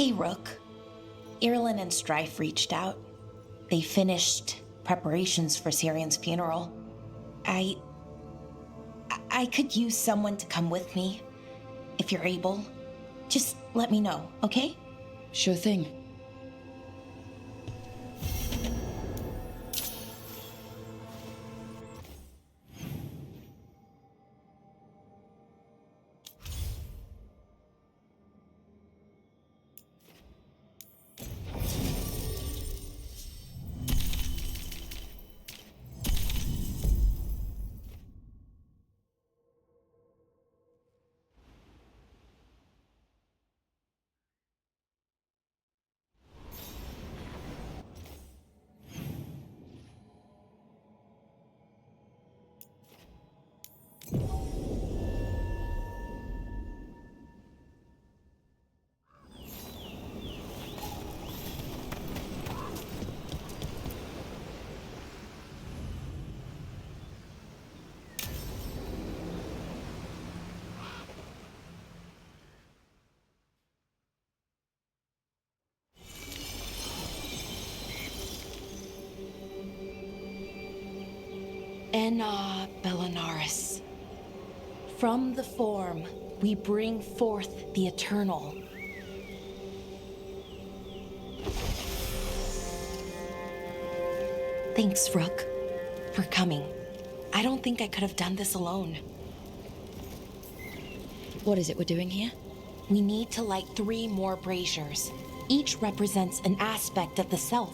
Hey, Rook. Irulan and Strife reached out. They finished preparations for Syrian's funeral. I could use someone to come with me, if you're able. Just let me know, okay? Sure thing. Enna Bellinaris. From the form, we bring forth the eternal. Thanks, Rook, for coming. I don't think I could have done this alone. What is it we're doing here? We need to light 3 more braziers. Each represents an aspect of the self.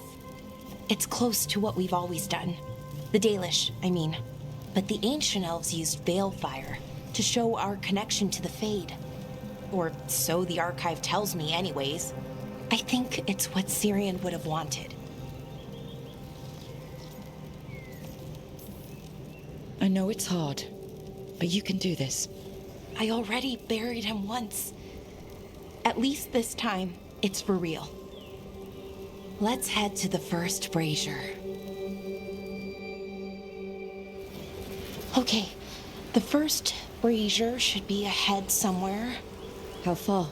It's close to what we've always done. The Dalish, I mean. But the ancient elves used Veilfire to show our connection to the Fade. Or so the archive tells me anyways. I think it's what Syrian would have wanted. I know it's hard, but you can do this. I already buried him once. At least this time, it's for real. Let's head to the first brazier. Okay, the first brazier should be ahead somewhere. How far?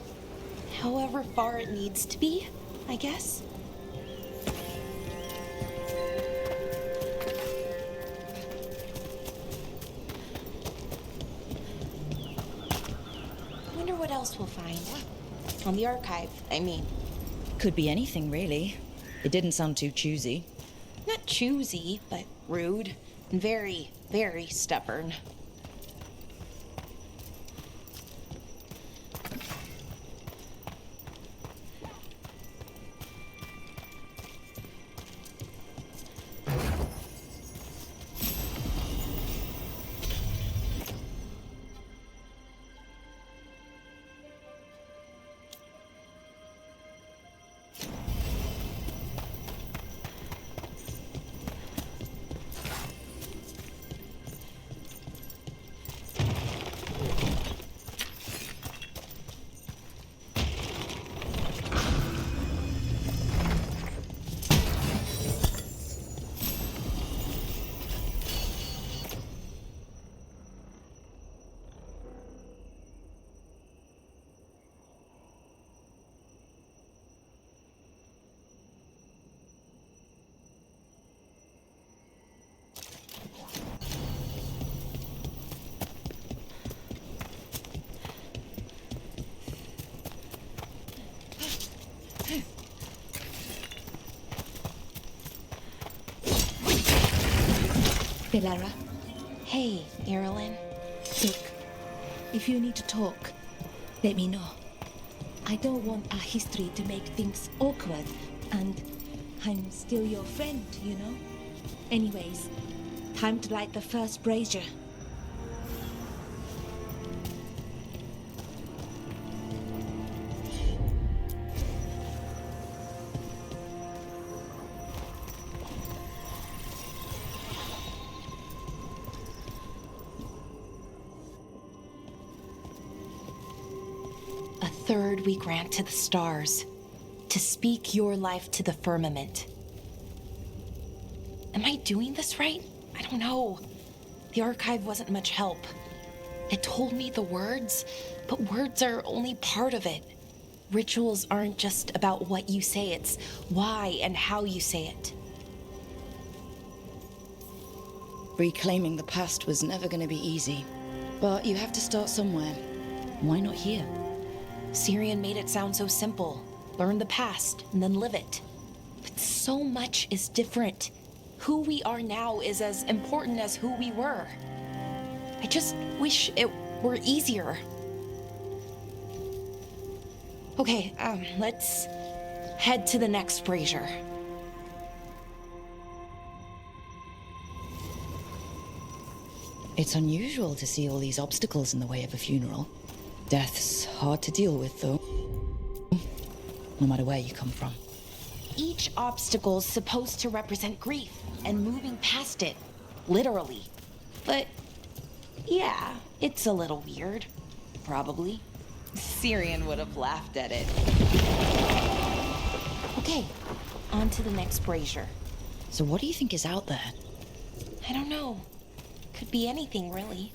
However far it needs to be, I guess. Wonder what else we'll find. On the archive, I mean. Could be anything, really. It didn't sound too choosy. Not choosy, but rude. And very, very stubborn. Belara, Hey, Irulan. look, if you need to talk, let me know. I don't want our history to make things awkward, and I'm still your friend, you know? Anyways, time to light the first brazier. A third we grant to the stars, to speak your life to the firmament. Am I doing this right? I don't know. The archive wasn't much help. It told me the words, but words are only part of it. Rituals aren't just about what you say, it's why and how you say it. Reclaiming the past was never going to be easy. But you have to start somewhere. Why not here? Syrian made it sound so simple. Learn the past and then live it. But so much is different. Who we are now is as important as who we were. I just wish it were easier. Okay, let's head to the next brazier. It's unusual to see all these obstacles in the way of a funeral. Death's hard to deal with, though. No matter where you come from. Each obstacle's supposed to represent grief and moving past it, literally. But yeah, it's a little weird. Probably. Syrian would have laughed at it. Okay, on to the next brazier. So what do you think is out there? I don't know. Could be anything, really.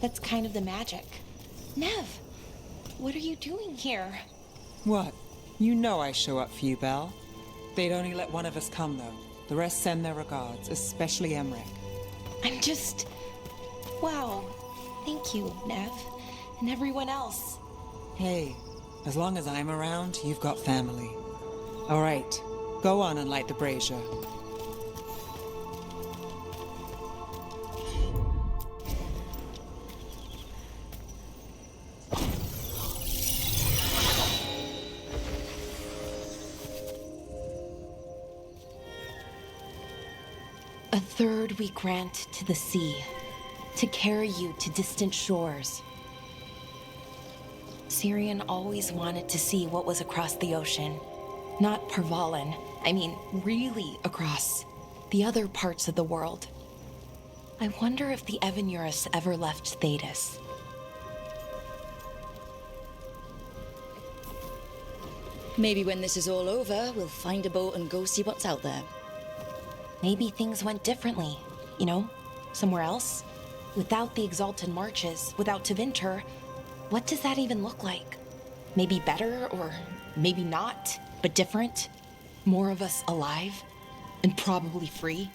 That's kind of the magic. Nev, what are you doing here? What? You know I show up for you, Belle. They'd only let one of us come, though. The rest send their regards, especially Emmerich. I'm just... Wow. Thank you, Nev. And everyone else. Hey, as long as I'm around, you've got family. All right, go on and light the brazier. A third we grant to the sea, to carry you to distant shores. Syrian always wanted to see what was across the ocean. Not Parvalan, I mean really across. The other parts of the world. I wonder if the Evanurus ever left Thedas. Maybe when this is all over, we'll find a boat and go see what's out there. Maybe things went differently, you know, somewhere else. Without the Exalted Marches, without Tevinter, what does that even look like? Maybe better, or maybe not, but different? More of us alive, and probably free?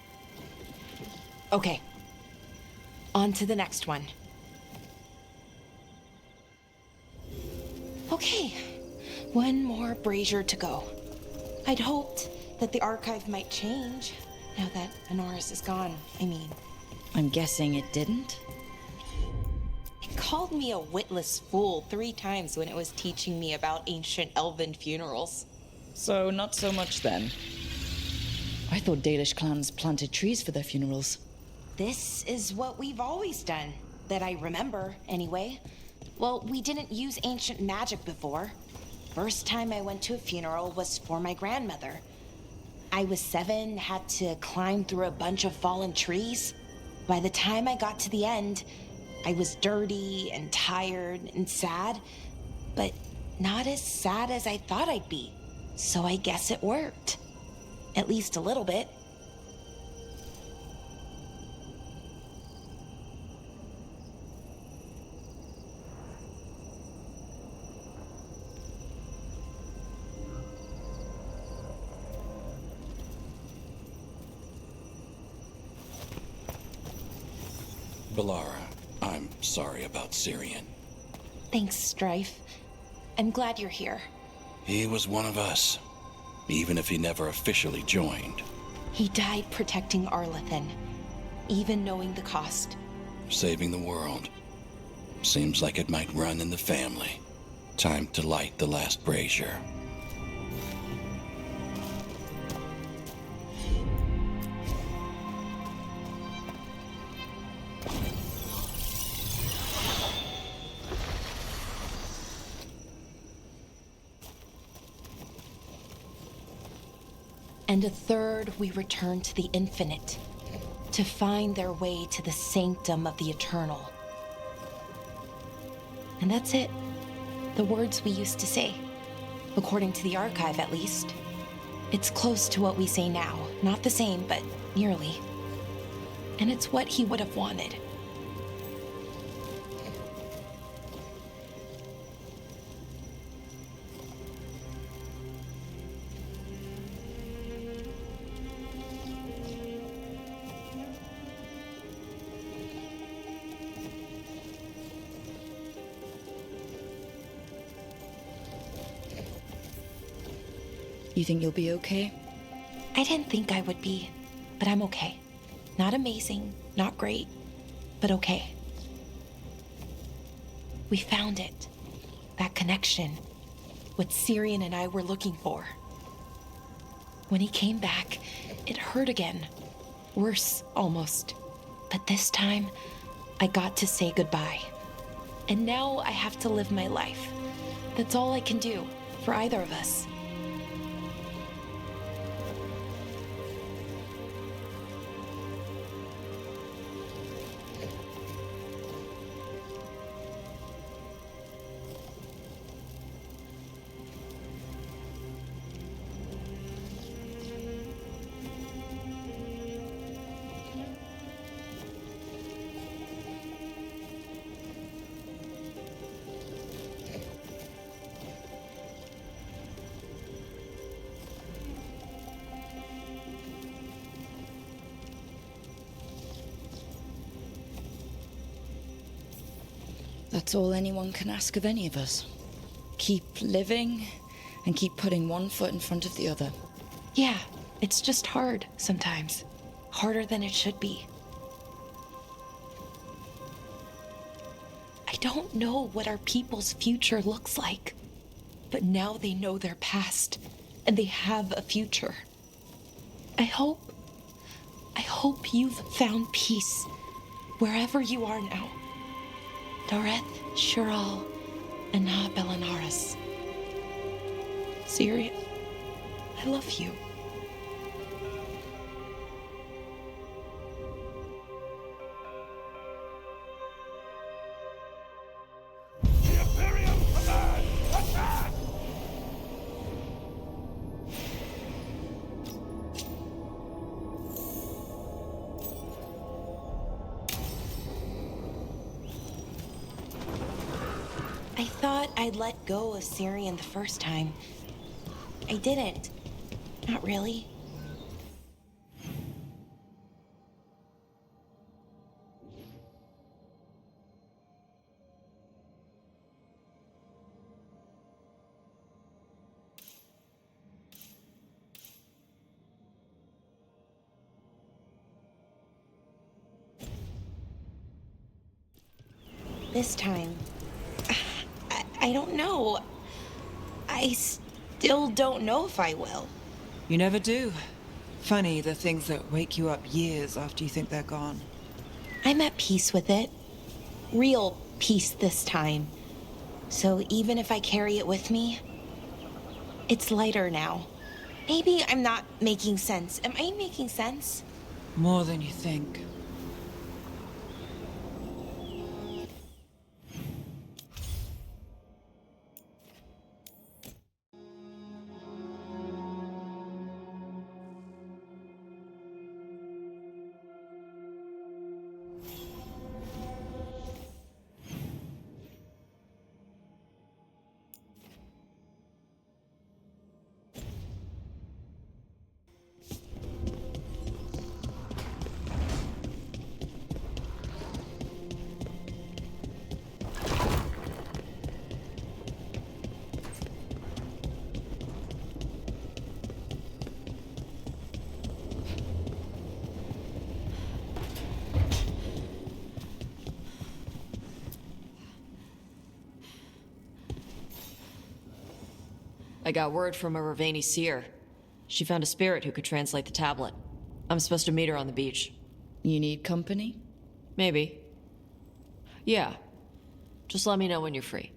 Okay, on to the next one. Okay, one more brazier to go. I'd hoped that the archive might change. Now that Honoris is gone, I mean. I'm guessing it didn't? It called me a witless fool 3 times when it was teaching me about ancient elven funerals. So not so much then. I thought Dalish clans planted trees for their funerals. This is what we've always done, that I remember, anyway. Well, we didn't use ancient magic before. First time I went to a funeral was for my grandmother. I was 7, had to climb through a bunch of fallen trees. By the time I got to the end, I was dirty and tired and sad, but not as sad as I thought I'd be. So I guess it worked. At least a little bit. Balara, I'm sorry about Syrian. Thanks, Strife. I'm glad you're here. He was one of us, even if he never officially joined. He died protecting Arlathan, even knowing the cost. Saving the world. Seems like it might run in the family. Time to light the last brazier. And a third we return to the infinite, to find their way to the sanctum of the eternal. And that's it. The words we used to say. According to the archive, at least. It's close to what we say now. Not the same, but nearly. And it's what he would have wanted. You think you'll be okay? I didn't think I would be, but I'm okay. Not amazing, not great, but okay. We found it. That connection. What Syrian and I were looking for. When he came back, it hurt again. Worse, almost. But this time, I got to say goodbye. And now I have to live my life. That's all I can do for either of us. That's all anyone can ask of any of us. Keep living and keep putting one foot in front of the other. Yeah, it's just hard sometimes. Harder than it should be. I don't know what our people's future looks like, but now they know their past, and they have a future. I hope you've found peace wherever you are now. Doreth, Shural, and Na Belanaris. Syrian, I love you. I thought I'd let go of Syrian the first time. I didn't. Not really. This time, I don't know. I still don't know if I will. You never do. Funny, the things that wake you up years after you think they're gone. I'm at peace with it. Real peace this time. So even if I carry it with me, it's lighter now. Maybe I'm not making sense. Am I making sense? More than you think. I got word from a Ravani seer. She found a spirit who could translate the tablet. I'm supposed to meet her on the beach. You need company? Maybe. Yeah. Just let me know when you're free.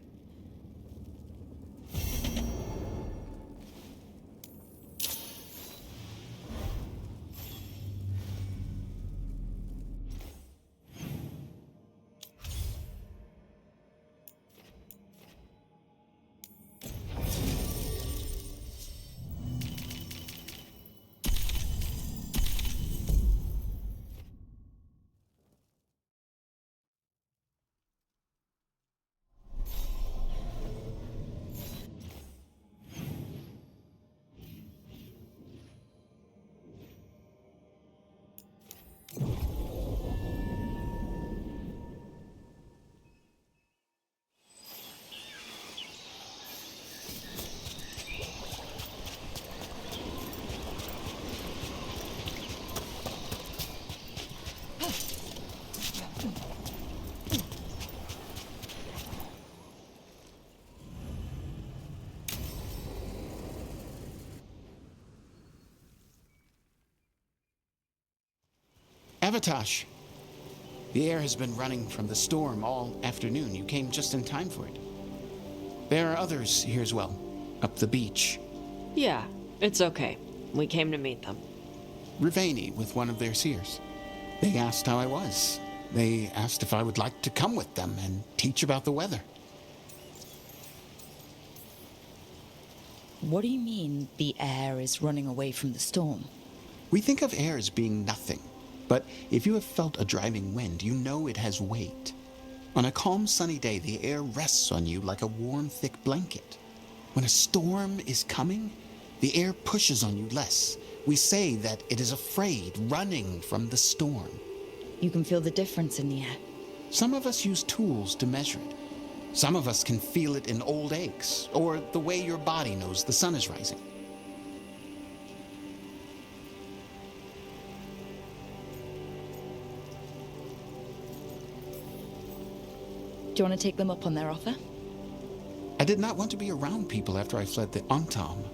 Avatosh, the air has been running from the storm all afternoon. You came just in time for it. There are others here as well, up the beach. Yeah, it's okay. We came to meet them. Rivaini with one of their seers. They asked how I was. They asked if I would like to come with them and teach about the weather. What do you mean the air is running away from the storm? We think of air as being nothing, but if you have felt a driving wind, you know it has weight. On a calm, sunny day, the air rests on you like a warm, thick blanket. When a storm is coming, the air pushes on you less. We say that it is afraid, running from the storm. You can feel the difference in the air. Some of us use tools to measure it. Some of us can feel it in old aches, or the way your body knows the sun is rising. Do you want to take them up on their offer? I did not want to be around people after I fled the Antam.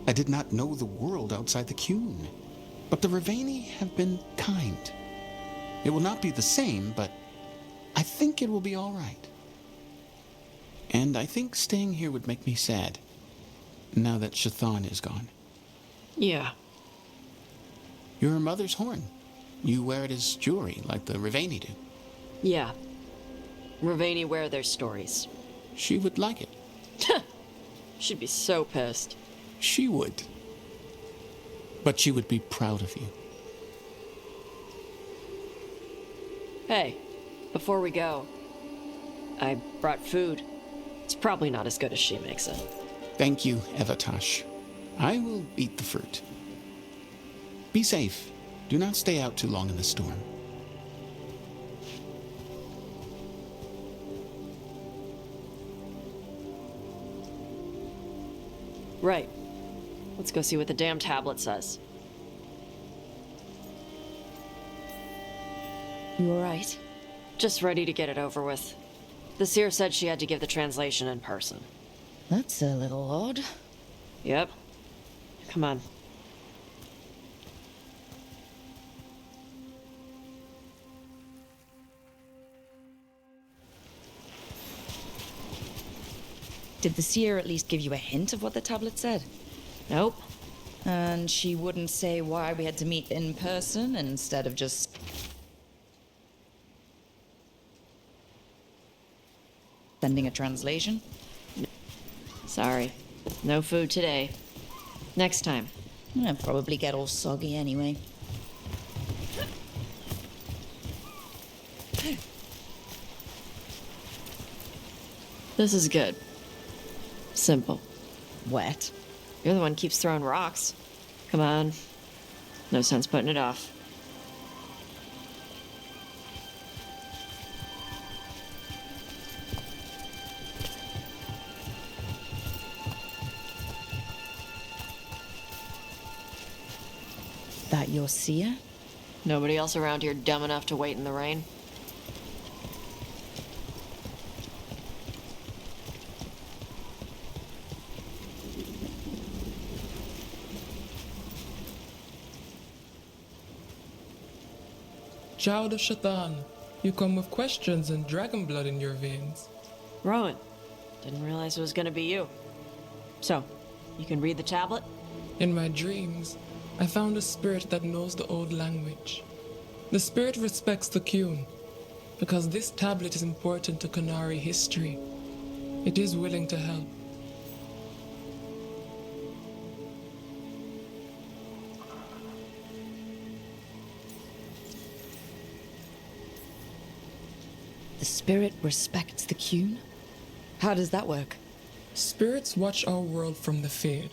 I did not know the world outside the Qun. But the Rivaini have been kind. It will not be the same, but I think it will be all right. And I think staying here would make me sad, now that Shathan is gone. Yeah. Your mother's horn. You wear it as jewelry, like the Rivaini do. Yeah. Rivaini wear their stories. She would like it. She'd be so pissed. She would. But she would be proud of you. Hey, before we go, I brought food. It's probably not as good as she makes it. Thank you, Avatosh. I will eat the fruit. Be safe. Do not stay out too long in the storm. Right. Let's go see what the damn tablet says. You all right? Just ready to get it over with. The seer said she had to give the translation in person. That's a little odd. Yep. Come on. Did the seer at least give you a hint of what the tablet said? Nope. And she wouldn't say why we had to meet in person instead of just... sending a translation? Sorry. No food today. Next time. I'll probably get all soggy anyway. This is good. Simple. Wet. You're the one who keeps throwing rocks. Come on. No sense putting it off. That your seer? Nobody else around here dumb enough to wait in the rain? Child of Shatan, you come with questions and dragon blood in your veins. Rowan. Didn't realize it was gonna be you. So, you can read the tablet? In my dreams, I found a spirit that knows the old language. The spirit respects the Qun, because this tablet is important to Qunari history. It is willing to help. The spirit respects the Qun? How does that work? Spirits watch our world from the Fade.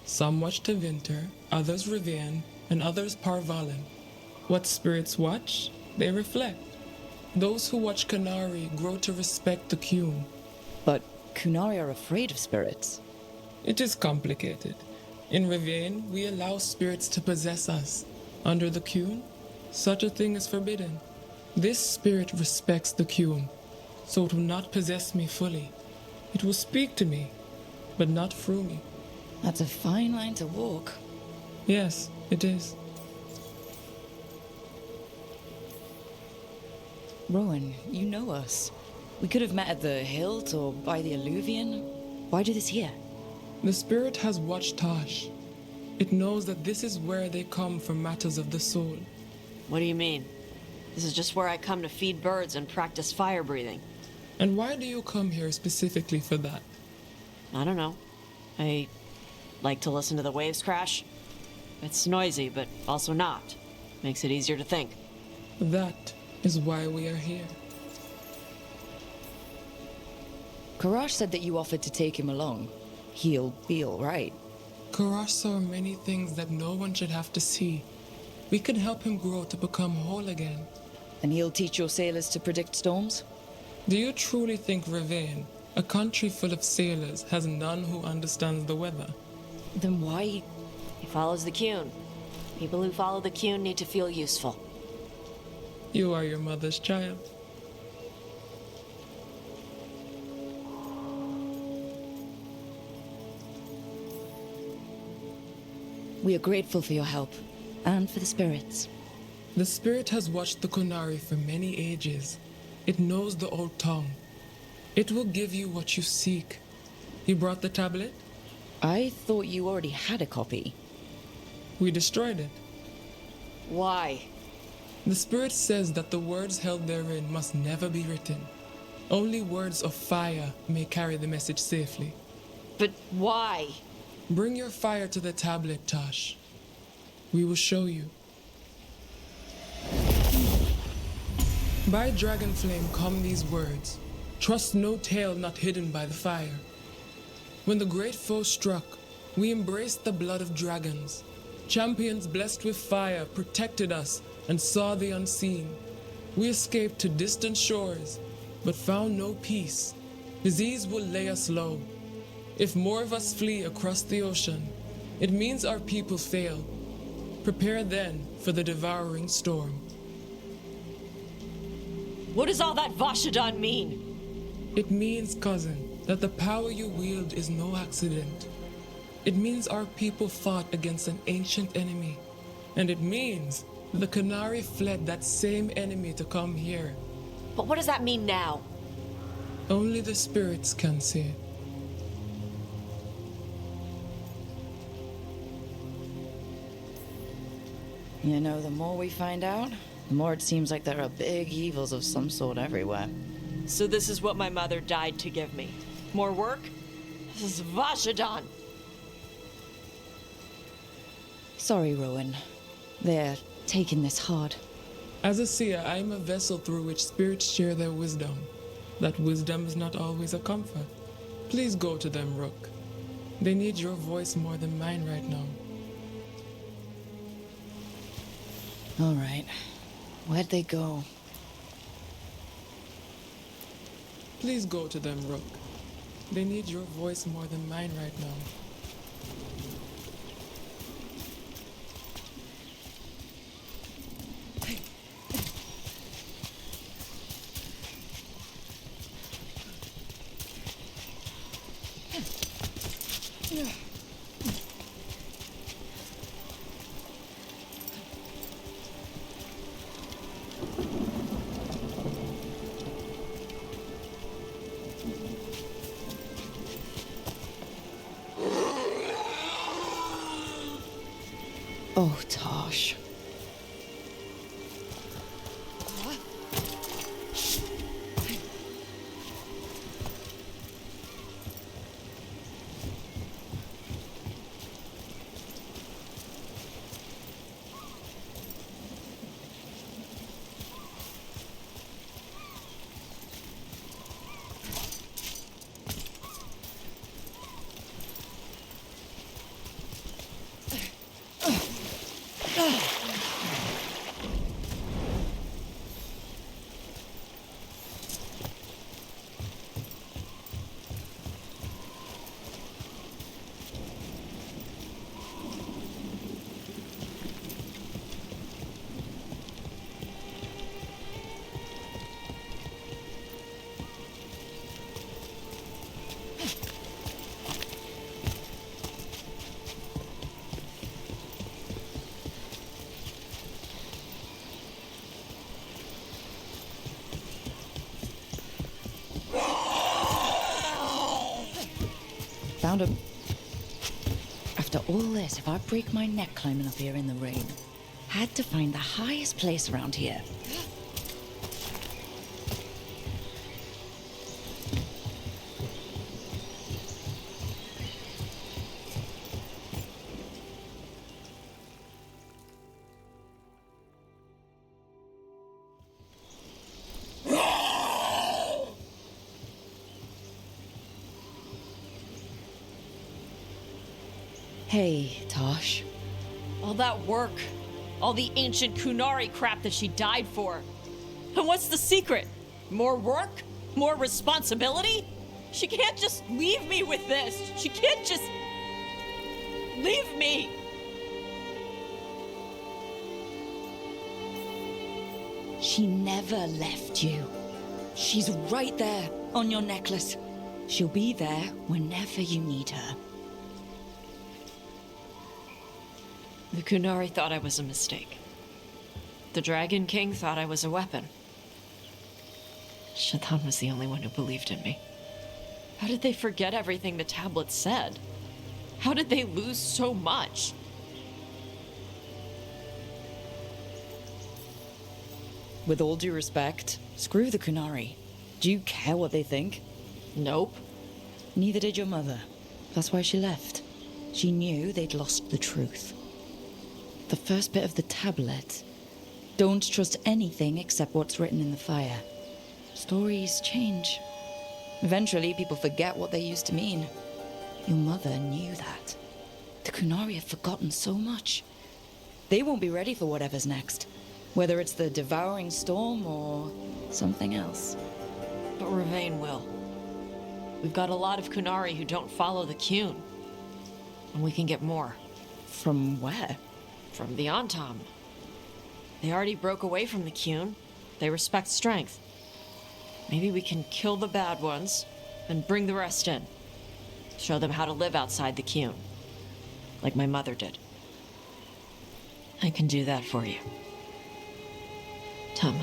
Some watch Tevinter, others Rivian, and others Parvalin. What spirits watch, they reflect. Those who watch Qunari grow to respect the Qun. But Qunari are afraid of spirits. It is complicated. In Rivian, we allow spirits to possess us. Under the Qun, such a thing is forbidden. This spirit respects the Qun, so it will not possess me fully. It will speak to me, but not through me. That's a fine line to walk. Yes, it is. Rowan, you know us. We could have met at the hilt or by the alluvion. Why do this here? The spirit has watched Tosh. It knows that this is where they come for matters of the soul. What do you mean? This is just where I come to feed birds and practice fire breathing. And why do you come here specifically for that? I don't know. I like to listen to the waves crash. It's noisy, but also not. Makes it easier to think. That is why we are here. Karash said that you offered to take him along. He'll be all right. Karash saw many things that no one should have to see. We could help him grow to become whole again. And he'll teach your sailors to predict storms? Do you truly think Ravain, a country full of sailors, has none who understands the weather? Then why... He follows the Qun. People who follow the Qun need to feel useful. You are your mother's child. We are grateful for your help, and for the spirits. The spirit has watched the Kunari for many ages. It knows the old tongue. It will give you what you seek. You brought the tablet? I thought you already had a copy. We destroyed it. Why? The spirit says that the words held therein must never be written. Only words of fire may carry the message safely. But why? Bring your fire to the tablet, Tosh. We will show you. By dragon flame come these words. Trust no tale not hidden by the fire. When the great foe struck, we embraced the blood of dragons. Champions blessed with fire protected us and saw the unseen. We escaped to distant shores, but found no peace. Disease will lay us low. If more of us flee across the ocean, it means our people fail. Prepare then for the devouring storm. What does all that Vashadan mean? It means, cousin, that the power you wield is no accident. It means our people fought against an ancient enemy. And it means the Canary fled that same enemy to come here. But what does that mean now? Only the spirits can say. You know, the more we find out, the more it seems like there are big evils of some sort everywhere. So this is what my mother died to give me. More work? This is Vashadan. Sorry, Rowan. They're taking this hard. As a seer, I am a vessel through which spirits share their wisdom. That wisdom is not always a comfort. Please go to them, Rook. They need your voice more than mine right now. All right. Where'd they go? Please go to them, Rook. They need your voice more than mine right now. Oh, Tosh. Found him. After all this, if I break my neck climbing up here in the rain, had to find the highest place around here. Hey, Tosh. All that work, all the ancient Kunari crap that she died for. And what's the secret? More work? More responsibility? She can't just leave me with this. She can't just leave me. She never left you. She's right there on your necklace. She'll be there whenever you need her. The Kunari thought I was a mistake. The Dragon King thought I was a weapon. Shaitan was the only one who believed in me. How did they forget everything the tablet said? How did they lose so much? With all due respect, screw the Kunari. Do you care what they think? Nope. Neither did your mother. That's why she left. She knew they'd lost the truth. The first bit of the tablet. Don't trust anything except what's written in the fire. Stories change. Eventually, people forget what they used to mean. Your mother knew that. The Kunari have forgotten so much. They won't be ready for whatever's next. Whether it's the devouring storm or something else. But Ravain will. We've got a lot of Kunari who don't follow the Qun. And we can get more. From where? From the Antam. They already broke away from the Qun. They respect strength. Maybe we can kill the bad ones and bring the rest in. Show them how to live outside the Qun. Like my mother did. I can do that for you. Tom.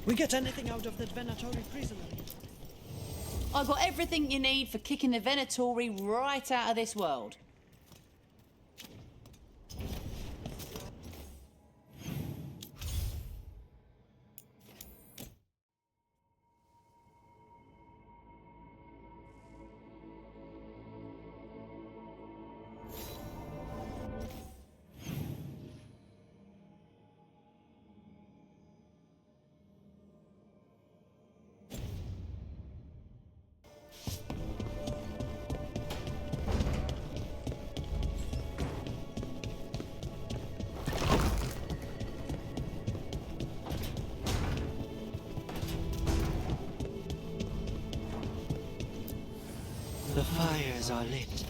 We get anything out of that Venatori prisoner? I got everything you need for kicking the Venatori right out of this world. The fires are lit.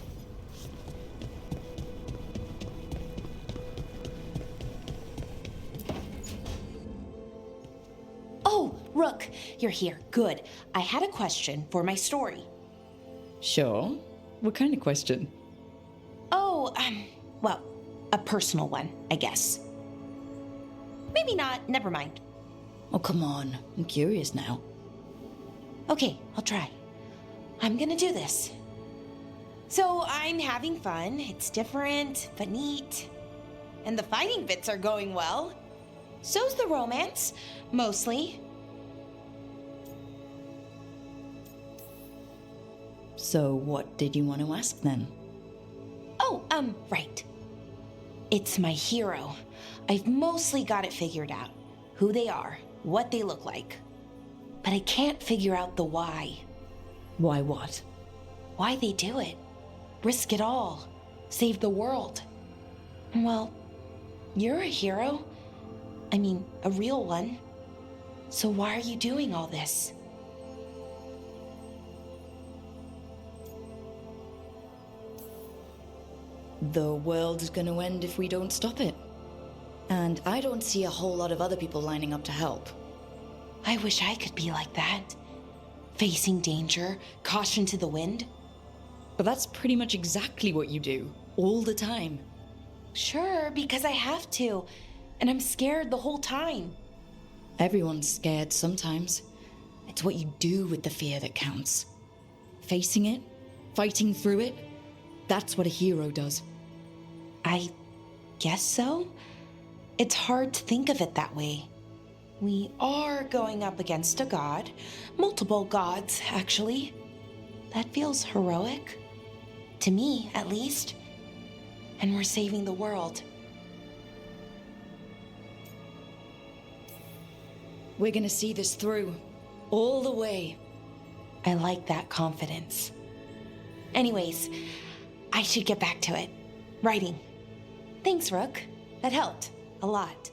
Oh, Rook, you're here. Good. I had a question for my story. Sure. What kind of question? Oh, well, a personal one, I guess. Maybe not, never mind. Oh, come on. I'm curious now. Okay, I'll try. I'm gonna do this. So I'm having fun. It's different, but neat. And the fighting bits are going well. So's the romance, mostly. So what did you want to ask then? Oh, right. It's my hero. I've mostly got it figured out. Who they are, what they look like. But I can't figure out the why. Why what? Why they do it. Risk it all. Save the world. Well, you're a hero. I mean, a real one. So why are you doing all this? The world is going to end if we don't stop it. And I don't see a whole lot of other people lining up to help. I wish I could be like that. Facing danger, caution to the wind. But that's pretty much exactly what you do, all the time. Sure, because I have to. And I'm scared the whole time. Everyone's scared sometimes. It's what you do with the fear that counts. Facing it, fighting through it, that's what a hero does. I guess so. It's hard to think of it that way. We are going up against a god. Multiple gods, actually. That feels heroic. To me, at least. And we're saving the world. We're gonna see this through. All the way. I like that confidence. Anyways, I should get back to it. Writing. Thanks, Rook. That helped. A lot.